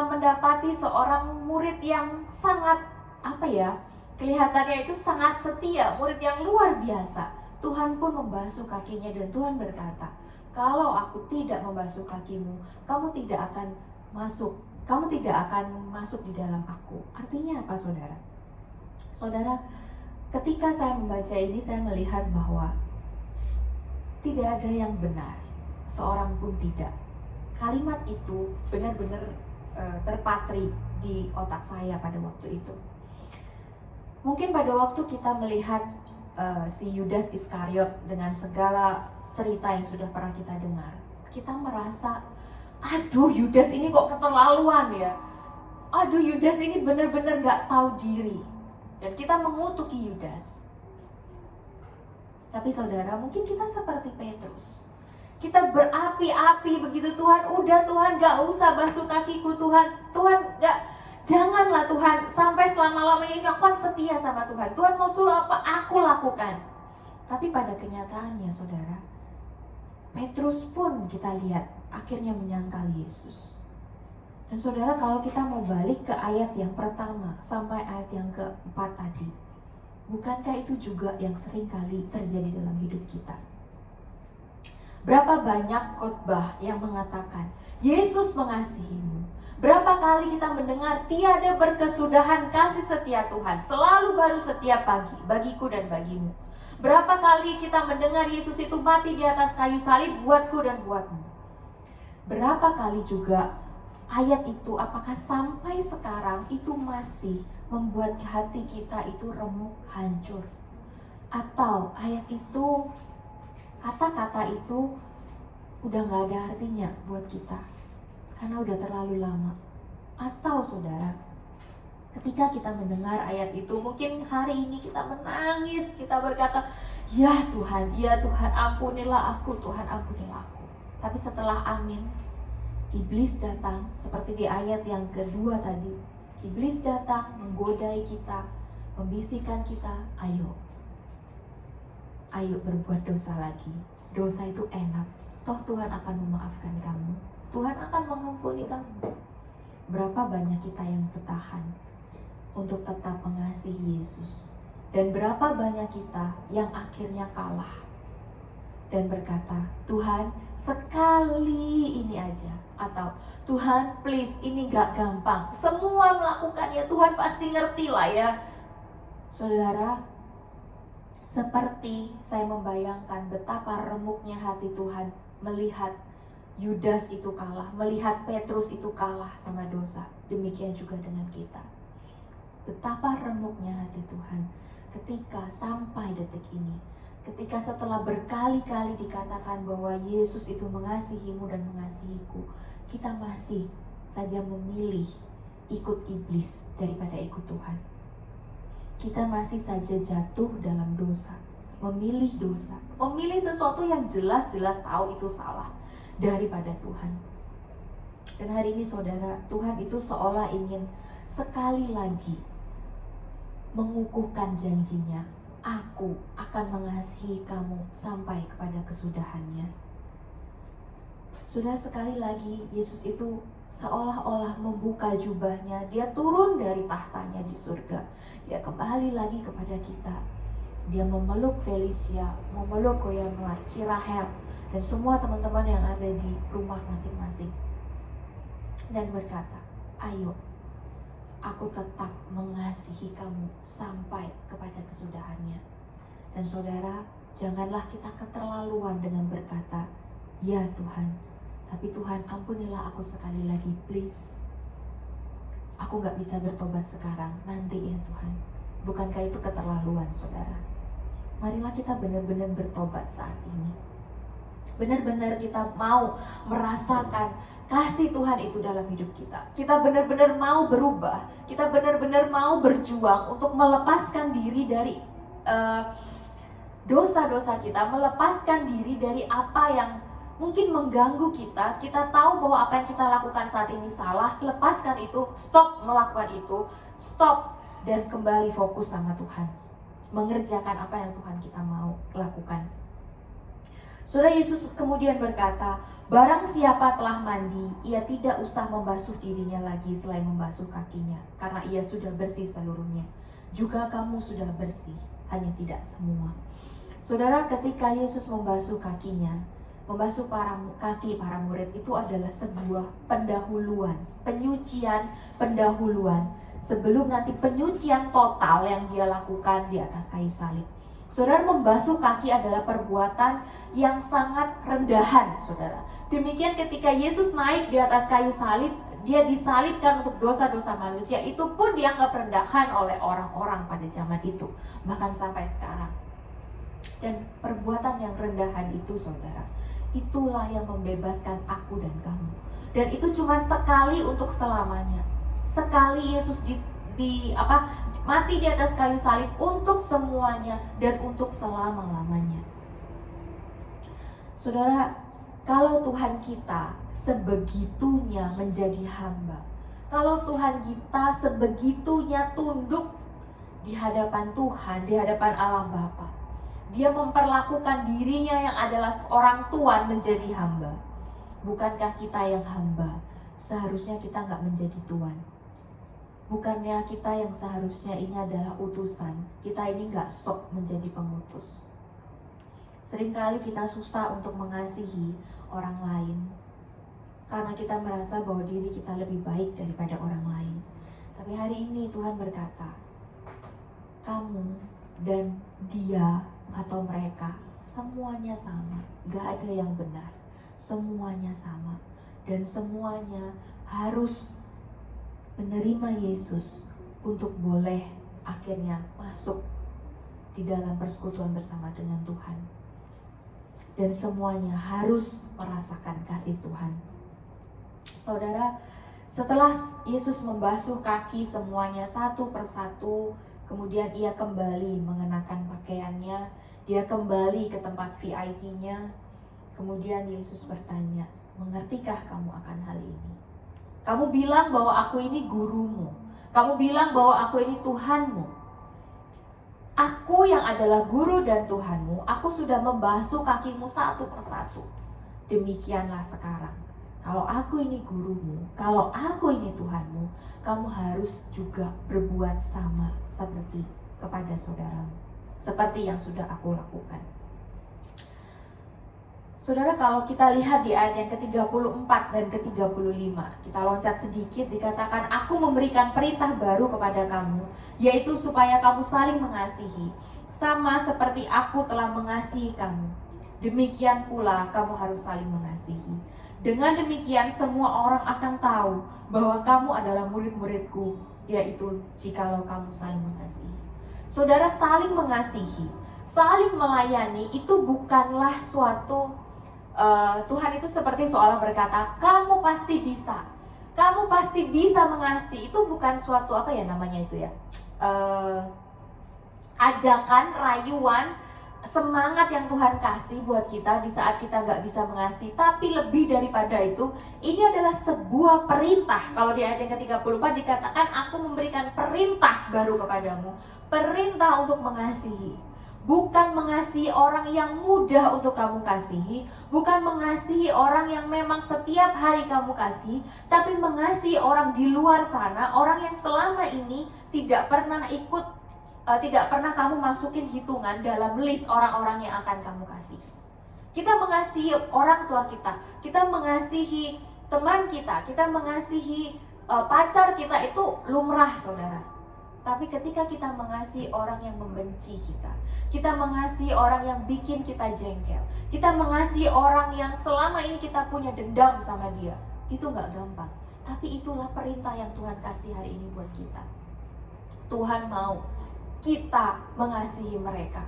mendapati seorang murid yang sangat kelihatannya itu sangat setia, murid yang luar biasa. Tuhan pun membasuh kakinya dan Tuhan berkata, kalau aku tidak membasuh kakimu, kamu tidak akan masuk di dalam aku. Artinya apa saudara? Saudara, ketika saya membaca ini saya melihat bahwa tidak ada yang benar, seorang pun tidak. Kalimat itu benar-benar terpatri di otak saya pada waktu itu. Mungkin pada waktu kita melihat si Yudas Iskariot dengan segala cerita yang sudah pernah kita dengar, kita merasa, aduh Yudas ini kok keterlaluan ya. Aduh Yudas ini benar-benar gak tahu diri. Dan kita mengutuki Yudas. Tapi saudara, mungkin kita seperti Petrus. Kita berapi-api begitu, Tuhan udah Tuhan gak usah basuh kakiku Tuhan. Tuhan gak, janganlah Tuhan, sampai selama-lamanya ini aku setia sama Tuhan. Tuhan mau suruh apa, aku lakukan. Tapi pada kenyataannya saudara, Petrus pun kita lihat akhirnya menyangkal Yesus. Dan saudara, kalau kita mau balik ke ayat yang pertama sampai ayat yang keempat tadi, bukankah itu juga yang sering kali terjadi dalam hidup kita? Berapa banyak khotbah yang mengatakan Yesus mengasihimu. Berapa kali kita mendengar tiada berkesudahan kasih setia Tuhan, selalu baru setiap pagi bagiku dan bagimu. Berapa kali kita mendengar Yesus itu mati di atas kayu salib buatku dan buatmu. Berapa kali juga ayat itu, apakah sampai sekarang itu masih membuat hati kita itu remuk, hancur? Atau ayat itu, kata-kata itu udah gak ada artinya buat kita karena udah terlalu lama? Atau saudara, ketika kita mendengar ayat itu, mungkin hari ini kita menangis, kita berkata, ya Tuhan ampunilah aku, Tuhan ampunilah aku. Tapi setelah amin, iblis datang seperti di ayat yang kedua tadi. Iblis datang menggodai kita, membisikkan kita, ayo berbuat dosa lagi. Dosa itu enak, toh Tuhan akan memaafkan kamu, Tuhan akan mengampuni kamu. Berapa banyak kita yang bertahan untuk tetap mengasihi Yesus, dan berapa banyak kita yang akhirnya kalah dan berkata, Tuhan sekali ini aja, atau Tuhan please ini gak gampang, semua melakukannya, Tuhan pasti ngerti lah ya. Saudara, seperti saya membayangkan betapa remuknya hati Tuhan melihat Yudas itu kalah, melihat Petrus itu kalah sama dosa. Demikian juga dengan kita. Betapa remuknya hati Tuhan ketika sampai detik ini, ketika setelah berkali-kali dikatakan bahwa Yesus itu mengasihimu dan mengasihiku, kita masih saja memilih ikut iblis daripada ikut Tuhan. kita masih saja jatuh dalam dosa, memilih dosa, memilih sesuatu yang jelas-jelas tahu itu salah daripada Tuhan. Dan hari ini saudara, Tuhan itu seolah ingin sekali lagi mengukuhkan janjinya, aku akan mengasihi kamu sampai kepada kesudahannya. Saudara, sekali lagi Yesus itu seolah-olah membuka jubahnya, dia turun dari tahtanya di surga, dia kembali lagi kepada kita. Dia memeluk Felicia, memeluk Koyanuar, Cirahel, dan semua teman-teman yang ada di rumah masing-masing, dan berkata, ayo, aku tetap mengasihi kamu sampai kepada kesudahannya. Dan saudara, janganlah kita keterlaluan dengan berkata, ya Tuhan, tapi Tuhan ampunilah aku sekali lagi, please. Aku gak bisa bertobat sekarang, nanti ya Tuhan. Bukankah itu keterlaluan, saudara? Marilah kita benar-benar bertobat saat ini. Benar-benar kita mau merasakan kasih Tuhan itu dalam hidup kita. Kita benar-benar mau berubah. Kita benar-benar mau berjuang untuk melepaskan diri dari dosa-dosa kita, melepaskan diri dari apa yang mungkin mengganggu kita. Kita tahu bahwa apa yang kita lakukan saat ini salah. Lepaskan itu, stop melakukan itu, stop, dan kembali fokus sama Tuhan, mengerjakan apa yang Tuhan kita mau lakukan. Saudara, Yesus kemudian berkata, barang siapa telah mandi, ia tidak usah membasuh dirinya lagi selain membasuh kakinya, karena ia sudah bersih seluruhnya. Juga kamu sudah bersih, hanya tidak semua. Saudara, ketika Yesus membasuh kakinya, membasuh kaki para murid itu adalah sebuah pendahuluan, penyucian pendahuluan, sebelum nanti penyucian total yang dia lakukan di atas kayu salib. Saudara, membasuh kaki adalah perbuatan yang sangat rendahan, saudara. Demikian ketika Yesus naik di atas kayu salib, dia disalibkan untuk dosa-dosa manusia, itu pun dianggap rendahan oleh orang-orang pada zaman itu, bahkan sampai sekarang. Dan perbuatan yang rendahan itu, saudara, itulah yang membebaskan aku dan kamu. Dan itu cuma sekali untuk selamanya. Sekali Yesus mati di atas kayu salib untuk semuanya dan untuk selama-lamanya. Saudara, kalau Tuhan kita sebegitunya menjadi hamba, kalau Tuhan kita sebegitunya tunduk di hadapan Tuhan, di hadapan Allah Bapa, dia memperlakukan dirinya yang adalah seorang tuan menjadi hamba. Bukankah kita yang hamba seharusnya kita nggak menjadi tuan? Bukannya kita yang seharusnya ini adalah utusan, kita ini nggak sok menjadi pengutus. Seringkali kita susah untuk mengasihi orang lain karena kita merasa bahwa diri kita lebih baik daripada orang lain. Tapi hari ini Tuhan berkata, kamu dan dia atau mereka semuanya sama, gak ada yang benar, semuanya sama, dan semuanya harus menerima Yesus untuk boleh akhirnya masuk di dalam persekutuan bersama dengan Tuhan. Dan semuanya harus merasakan kasih Tuhan. Saudara, setelah Yesus membasuh kaki semuanya satu persatu, kemudian ia kembali mengenakan pakaiannya, dia kembali ke tempat VIP-nya. Kemudian Yesus bertanya, mengertikah kamu akan hal ini? Kamu bilang bahwa aku ini gurumu. Kamu bilang bahwa aku ini Tuhanmu. Aku yang adalah guru dan Tuhanmu, aku sudah membasuh kakimu satu persatu. Demikianlah sekarang. Kalau aku ini gurumu, kalau aku ini Tuhanmu, kamu harus juga berbuat sama seperti kepada saudaramu. Seperti yang sudah aku lakukan. Saudara, kalau kita lihat di ayat yang ke-34 dan ke-35, kita loncat sedikit, dikatakan, aku memberikan perintah baru kepada kamu, yaitu supaya kamu saling mengasihi, sama seperti aku telah mengasihi kamu. Demikian pula kamu harus saling mengasihi. Dengan demikian semua orang akan tahu bahwa kamu adalah murid-muridku, yaitu jikalau kamu saling mengasihi. Saudara, saling mengasihi, saling melayani itu bukanlah suatu Tuhan itu seperti seolah berkata, kamu pasti bisa, kamu pasti bisa mengasihi. Itu bukan suatu apa ya namanya itu ya, ajakan, rayuan, semangat yang Tuhan kasih buat kita di saat kita gak bisa mengasihi. Tapi lebih daripada itu, ini adalah sebuah perintah. Kalau di ayat yang ke-34 dikatakan, aku memberikan perintah baru kepadamu. Perintah untuk mengasihi. Bukan mengasihi orang yang mudah untuk kamu kasihi, bukan mengasihi orang yang memang setiap hari kamu kasihi, tapi mengasihi orang di luar sana, orang yang selama ini tidak pernah kamu masukin hitungan dalam list orang-orang yang akan kamu kasihi. Kita mengasihi orang tua kita mengasihi teman kita mengasihi pacar kita, itu lumrah, saudara. Tapi ketika kita mengasihi orang yang membenci kita mengasihi orang yang bikin kita jengkel, kita mengasihi orang yang selama ini kita punya dendam sama dia, itu gak gampang. Tapi itulah perintah yang Tuhan kasih hari ini buat kita. Tuhan mau kita mengasihi mereka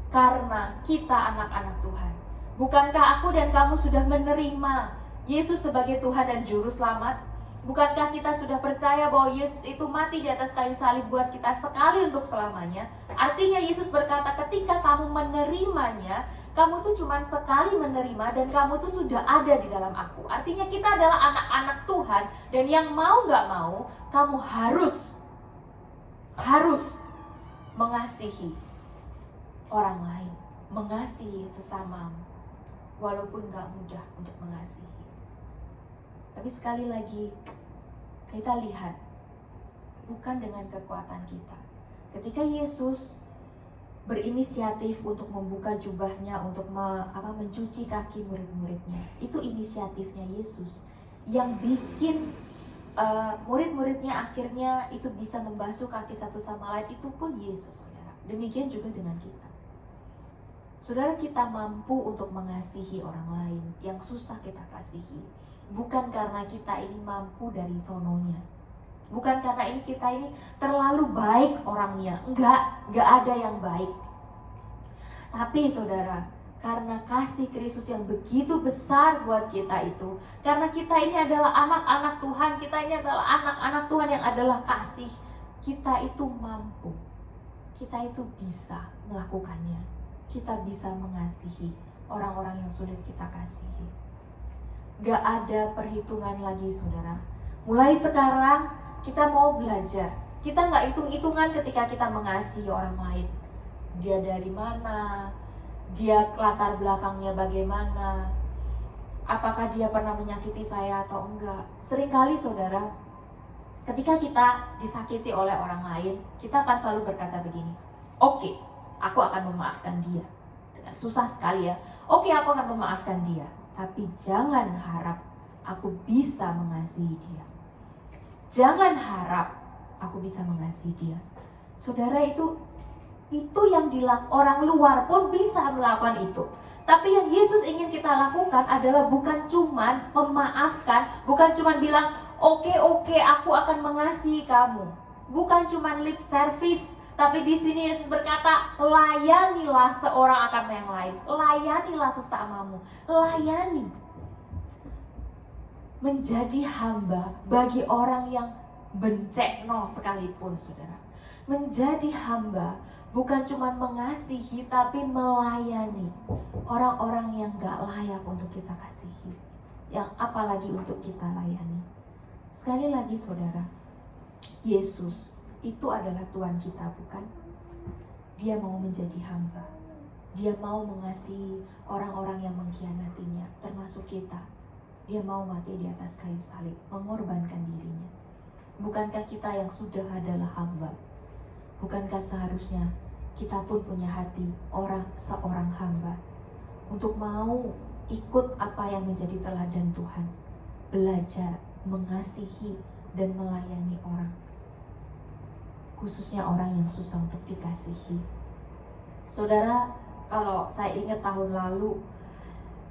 karena kita anak-anak Tuhan. Bukankah aku dan kamu sudah menerima Yesus sebagai Tuhan dan Juru Selamat? Bukankah kita sudah percaya bahwa Yesus itu mati di atas kayu salib buat kita sekali untuk selamanya? Artinya Yesus berkata, ketika kamu menerimanya, kamu tuh cuma sekali menerima dan kamu tuh sudah ada di dalam aku. Artinya kita adalah anak-anak Tuhan, dan yang mau gak mau, kamu harus mengasihi orang lain, mengasihi sesamamu, walaupun gak mudah untuk mengasihi. Tapi sekali lagi, kita lihat, bukan dengan kekuatan kita. Ketika Yesus berinisiatif untuk membuka jubahnya, untuk mencuci kaki murid-muridnya, itu inisiatifnya Yesus. Yang bikin murid-muridnya akhirnya itu bisa membasuh kaki satu sama lain, itu pun Yesus, saudara. Demikian juga dengan kita. Saudara, kita mampu untuk mengasihi orang lain yang susah kita kasihi. Bukan karena kita ini mampu dari sononya, bukan karena kita ini terlalu baik orangnya. Enggak ada yang baik. Tapi saudara, karena kasih Kristus yang begitu besar buat kita itu, karena kita ini adalah anak-anak Tuhan, kita ini adalah anak-anak Tuhan yang adalah kasih, kita itu mampu, kita itu bisa melakukannya. Kita bisa mengasihi orang-orang yang sulit kita kasihi. Gak ada perhitungan lagi, saudara. Mulai sekarang kita mau belajar. Kita gak hitung-hitungan ketika kita mengasihi orang lain. Dia dari mana, dia latar belakangnya bagaimana, apakah dia pernah menyakiti saya atau enggak. Seringkali, saudara, ketika kita disakiti oleh orang lain, kita akan selalu berkata begini, oke, aku akan memaafkan dia. Dengan susah sekali ya. Oke, aku akan memaafkan dia. Tapi jangan harap aku bisa mengasihi dia. Jangan harap aku bisa mengasihi dia. Saudara, itu yang orang luar pun bisa melakukan itu. Tapi yang Yesus ingin kita lakukan adalah bukan cuman memaafkan, bukan cuman bilang, oke, aku akan mengasihi kamu. Bukan cuman lip service. Tapi di sini Yesus berkata, layanilah seorang akan yang lain. Layanilah sesamamu. Layani. Menjadi hamba bagi orang yang bencekno sekalipun, saudara. Menjadi hamba bukan cuma mengasihi, tapi melayani orang-orang yang gak layak untuk kita kasihi. Yang apalagi untuk kita layani. Sekali lagi, saudara, Yesus itu adalah Tuhan kita, bukan? Dia mau menjadi hamba. Dia mau mengasihi orang-orang yang mengkhianatinya, termasuk kita. Dia mau mati di atas kayu salib, mengorbankan dirinya. Bukankah kita yang sudah adalah hamba? Bukankah seharusnya kita pun punya hati seorang hamba, untuk mau ikut apa yang menjadi teladan Tuhan, belajar mengasihi dan melayani orang, khususnya orang yang susah untuk dikasihi. Saudara, kalau saya ingat tahun lalu,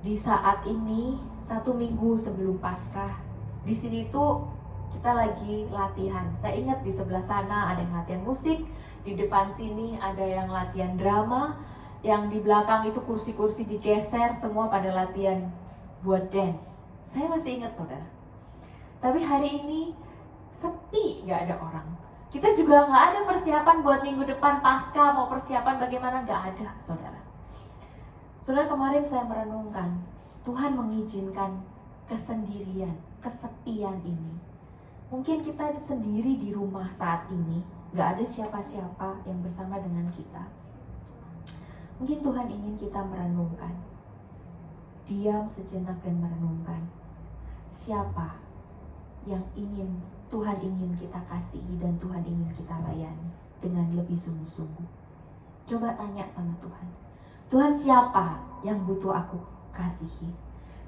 di saat ini, 1 minggu sebelum Paskah, di sini tuh kita lagi latihan. Saya ingat di sebelah sana ada yang latihan musik, di depan sini ada yang latihan drama, yang di belakang itu kursi-kursi digeser, semua pada latihan buat dance. Saya masih ingat, saudara. Tapi hari ini sepi, gak ada orang. Kita juga nggak ada persiapan buat minggu depan pasca, mau persiapan bagaimana, nggak ada, saudara. Saudara, kemarin saya merenungkan, Tuhan mengizinkan kesendirian, kesepian ini. Mungkin kita sendiri di rumah saat ini, gak ada siapa-siapa yang bersama dengan kita. Mungkin Tuhan ingin kita merenungkan, diam sejenak dan merenungkan, siapa yang Tuhan ingin kita kasihi dan Tuhan ingin kita layani dengan lebih sungguh-sungguh. Coba tanya sama Tuhan, Tuhan, siapa yang butuh aku kasihi?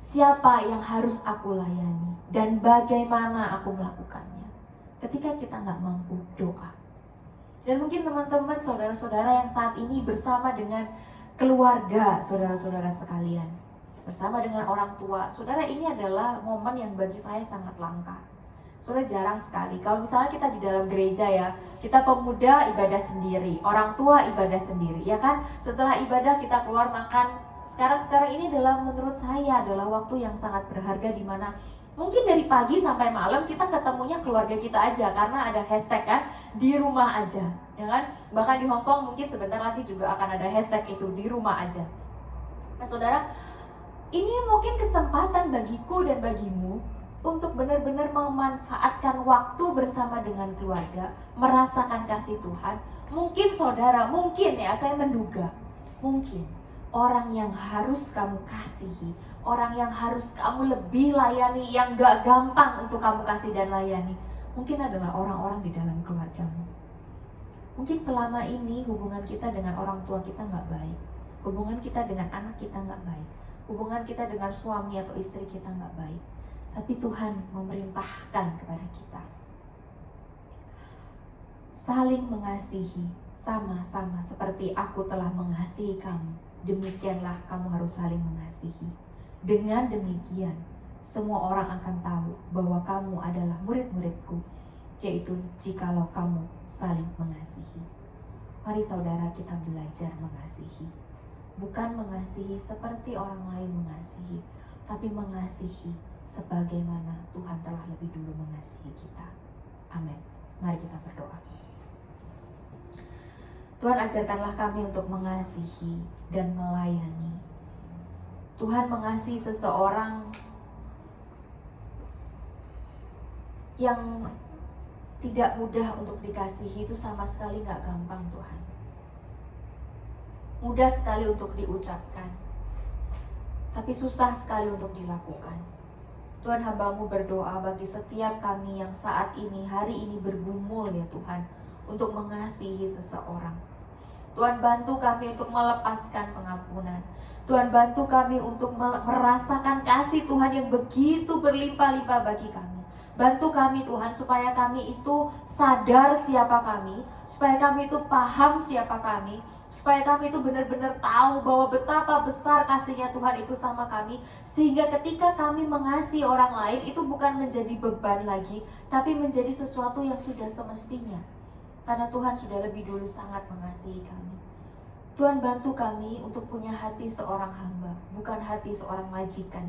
Siapa yang harus aku layani? Dan bagaimana aku melakukannya? Ketika kita nggak mampu, doa. Dan mungkin teman-teman, saudara-saudara yang saat ini bersama dengan keluarga, saudara-saudara sekalian, bersama dengan orang tua, saudara, ini adalah momen yang bagi saya sangat langka. Saudara, jarang sekali. Kalau misalnya kita di dalam gereja ya, kita pemuda ibadah sendiri, orang tua ibadah sendiri, ya kan? Setelah ibadah kita keluar makan. Sekarang ini adalah, menurut saya adalah waktu yang sangat berharga, di mana mungkin dari pagi sampai malam kita ketemunya keluarga kita aja, karena ada hashtag kan, di rumah aja, ya kan? Bahkan di Hong Kong mungkin sebentar lagi juga akan ada hashtag itu, di rumah aja. Nah saudara, ini mungkin kesempatan bagiku dan bagimu untuk benar-benar memanfaatkan waktu bersama dengan keluarga, merasakan kasih Tuhan. Mungkin saudara, mungkin ya, saya menduga, mungkin orang yang harus kamu kasihi, orang yang harus kamu lebih layani, yang gak gampang untuk kamu kasih dan layani, mungkin adalah orang-orang di dalam keluargamu. Mungkin selama ini hubungan kita dengan orang tua kita gak baik, hubungan kita dengan anak kita gak baik, hubungan kita dengan suami atau istri kita gak baik. Tapi Tuhan memerintahkan kepada kita saling mengasihi, sama-sama seperti aku telah mengasihi kamu, demikianlah kamu harus saling mengasihi. Dengan demikian, semua orang akan tahu bahwa kamu adalah murid-muridku, yaitu jikalau kamu saling mengasihi. Mari saudara, kita belajar mengasihi. Bukan mengasihi seperti orang lain mengasihi, tapi mengasihi sebagaimana Tuhan telah lebih dulu mengasihi kita. Amin. Mari kita berdoa. Tuhan, ajarkanlah kami untuk mengasihi dan melayani. Tuhan, mengasihi seseorang yang tidak mudah untuk dikasihi itu sama sekali gak gampang, Tuhan. Mudah sekali untuk diucapkan, tapi susah sekali untuk dilakukan. Tuhan, hamba-Mu berdoa bagi setiap kami yang saat ini, hari ini bergumul ya Tuhan, untuk mengasihi seseorang. Tuhan, bantu kami untuk melepaskan pengampunan. Tuhan, bantu kami untuk merasakan kasih Tuhan yang begitu berlimpah-limpah bagi kami. Bantu kami Tuhan, supaya kami itu sadar siapa kami, supaya kami itu paham siapa kami, supaya kami itu benar-benar tahu bahwa betapa besar kasihnya Tuhan itu sama kami, sehingga ketika kami mengasihi orang lain itu bukan menjadi beban lagi, tapi menjadi sesuatu yang sudah semestinya. Karena Tuhan sudah lebih dulu sangat mengasihi kami. Tuhan, bantu kami untuk punya hati seorang hamba, bukan hati seorang majikan.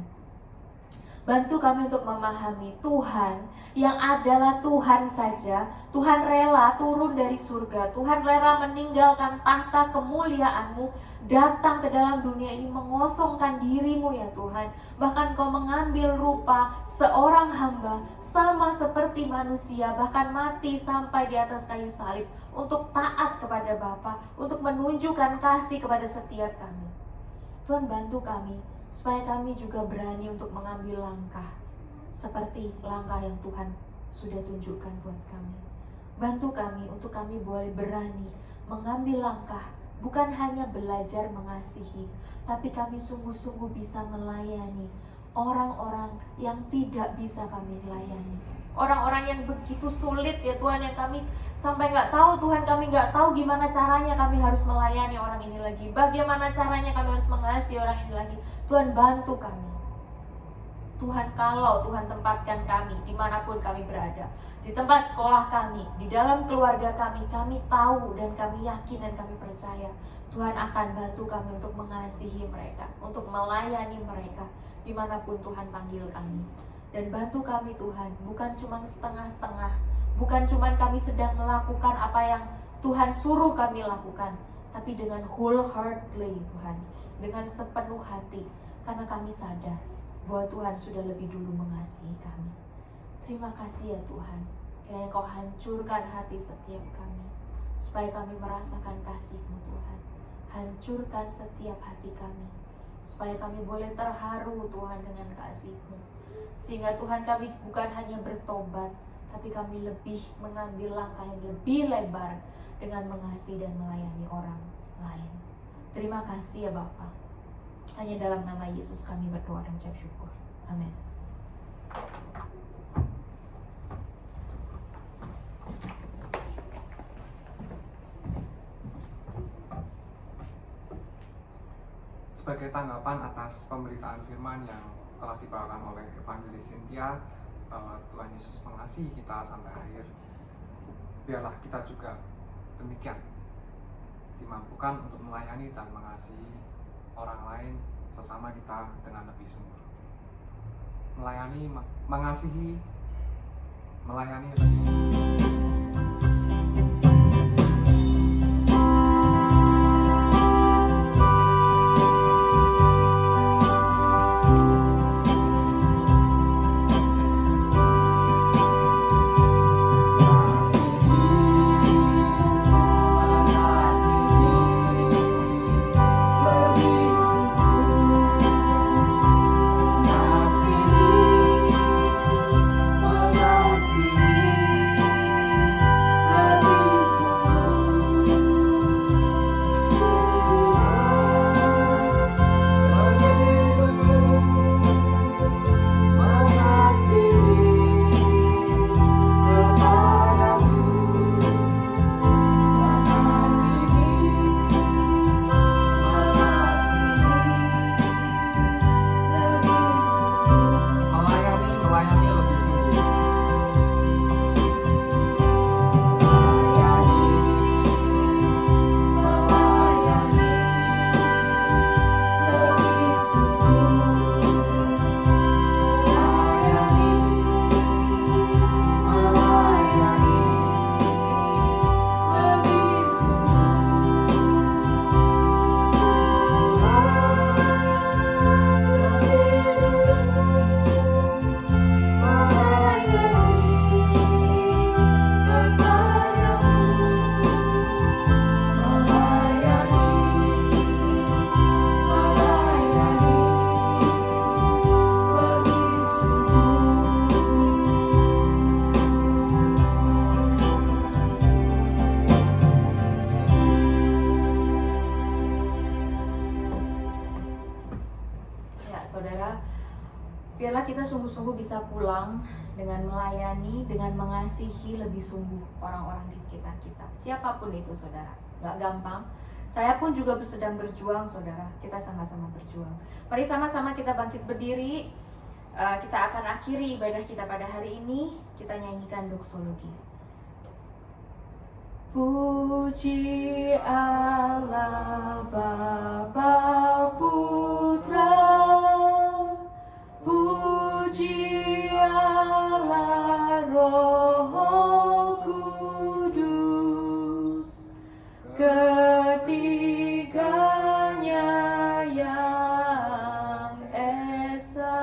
Bantu kami untuk memahami Tuhan yang adalah Tuhan saja. Tuhan rela turun dari surga, Tuhan rela meninggalkan tahta kemuliaan-Mu, datang ke dalam dunia ini, mengosongkan diri-Mu ya Tuhan. Bahkan Kau mengambil rupa seorang hamba, sama seperti manusia, bahkan mati sampai di atas kayu salib, untuk taat kepada Bapa, untuk menunjukkan kasih kepada setiap kami. Tuhan, bantu kami supaya kami juga berani untuk mengambil langkah seperti langkah yang Tuhan sudah tunjukkan buat kami. Bantu kami untuk kami boleh berani mengambil langkah, bukan hanya belajar mengasihi, tapi kami sungguh-sungguh bisa melayani orang-orang yang tidak bisa kami layani. Orang-orang yang begitu sulit ya Tuhan, yang kami sampai gak tahu Tuhan, kami gak tahu gimana caranya kami harus melayani orang ini lagi, bagaimana caranya kami harus mengasihi orang ini lagi. Tuhan, bantu kami. Tuhan, kalau Tuhan tempatkan kami dimanapun kami berada, di tempat sekolah kami, di dalam keluarga kami tahu dan kami yakin dan kami percaya Tuhan akan bantu kami untuk mengasihi mereka, untuk melayani mereka dimanapun Tuhan panggil kami. Dan bantu kami Tuhan, bukan cuma setengah-setengah Bukan cuma kami sedang melakukan apa yang Tuhan suruh kami lakukan, tapi dengan wholeheartedly Tuhan, dengan sepenuh hati, karena kami sadar bahwa Tuhan sudah lebih dulu mengasihi kami. Terima kasih ya Tuhan, kiranya Kau hancurkan hati setiap kami, supaya kami merasakan kasih-Mu Tuhan. Hancurkan setiap hati kami, supaya kami boleh terharu Tuhan dengan kasih-Mu. Sehingga Tuhan kami bukan hanya bertobat, tapi kami lebih mengambil langkah yang lebih lebar dengan mengasihi dan melayani orang lain. Terima kasih ya Bapa. Hanya dalam nama Yesus kami berdoa dan ucap syukur. Amin. Sebagai tanggapan atas pemberitaan firman yang telah dibawakan oleh Evangelis Cynthia, bahwa Tuhan Yesus mengasihi kita sampai akhir, biarlah kita juga demikian, dimampukan untuk melayani dan mengasihi orang lain sesama kita dengan lebih sungguh. Melayani, mengasihi, melayani lebih sungguh. Biarlah kita sungguh-sungguh bisa pulang dengan melayani, dengan mengasihi lebih sungguh orang-orang di sekitar kita. Siapapun itu saudara, gak gampang. Saya pun juga sedang berjuang saudara, kita sama-sama berjuang. Mari sama-sama kita bangkit berdiri. Kita akan akhiri ibadah kita pada hari ini. Kita nyanyikan doksologi. Puji Allah Bapa Putra, puji Allah Roh Kudus, ketiganya yang esa.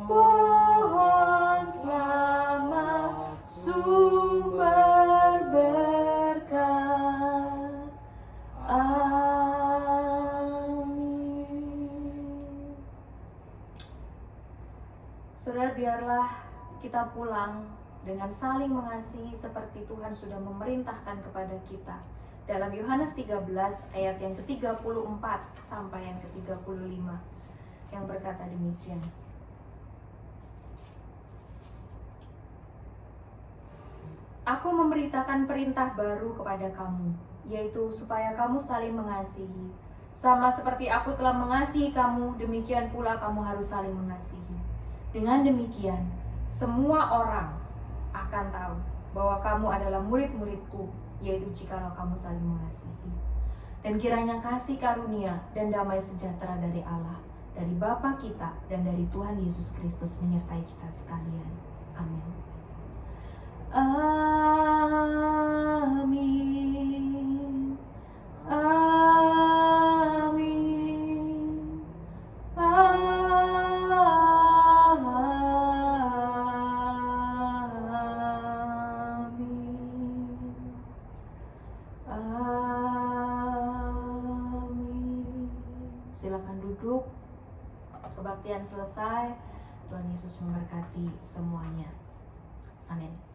Pohon selamat sumber berkat. Amin. Saudara, biarlah kita pulang dengan saling mengasihi seperti Tuhan sudah memerintahkan kepada kita. Dalam Yohanes 13 ayat yang ke-34 sampai yang ke-35 yang berkata demikian. Aku memberitakan perintah baru kepada kamu, yaitu supaya kamu saling mengasihi. Sama seperti aku telah mengasihi kamu, demikian pula kamu harus saling mengasihi. Dengan demikian, semua orang akan tahu bahwa kamu adalah murid-muridku, yaitu jikalau kamu saling mengasihi. Dan kiranya kasih karunia dan damai sejahtera dari Allah, dari Bapa kita dan dari Tuhan Yesus Kristus menyertai kita sekalian. Amin. Amin. Amin. Amin. Silakan duduk. Kebaktian selesai. Tuhan Yesus memberkati semuanya. Amin.